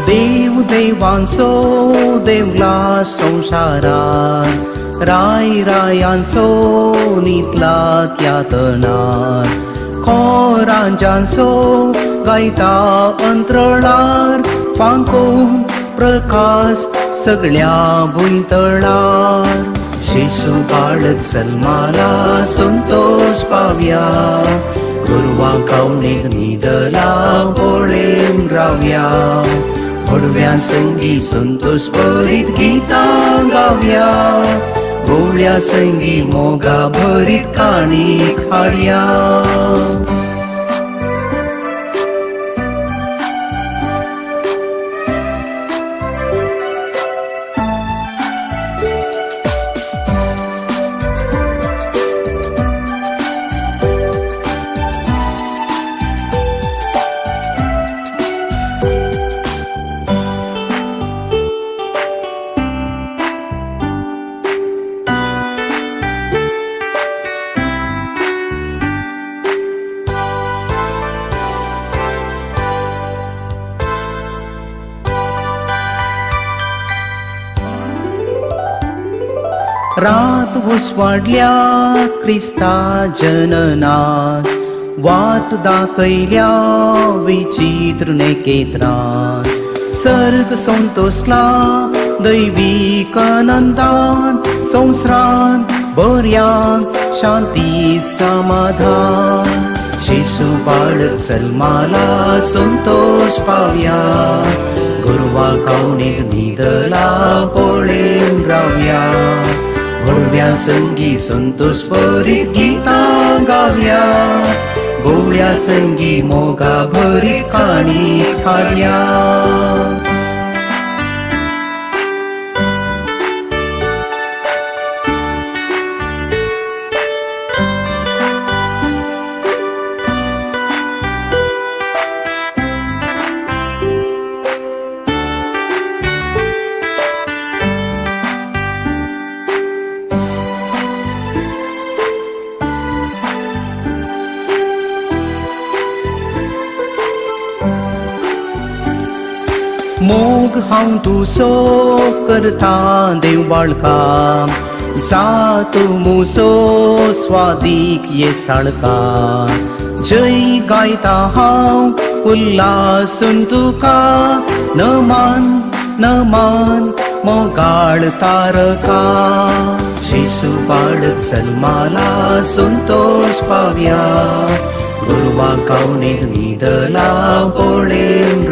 देव देवांचो देवला संसारात राय रायांचो नीतला त्यातनार खोरांजांचो गायता अंतरळार फांको प्रकाश सगळ्या भुंयतळार जेसू बाळक जल्माला संतोष पावया गुरवा कावणेक न्हिदला होळेम रावया पडव्या संगी संतोष भरीत गीतां गावया गोळ्या संगी मोगा भरीत काणी हाडया रात उसवाडल्या क्रिस्ता जननात वाट दाखयल्या विचित्र नेकेत्रात सर्ग संतोषला दैवीक आनंदान संवसारान बऱ्याक शांती समाधान जेसू बाळक जल्माला संतोष पावया गुरवा कावणेक न्हिदला होळेम रावया भरव्या संगी संतोष भरीत गीतां गावया गोळ्या संगी मोगा भरीत काणी हाडया मोग हांव तुजो करता देव बाळका जा तूं मुजो स्वादीक येसाळका जय गायता हांव उल्हासून तुका नमन नमन मोगाळ तारका जेसू बाळक जल्माला संतोष पावया गुरवा कावणेक न्हिदला होळेम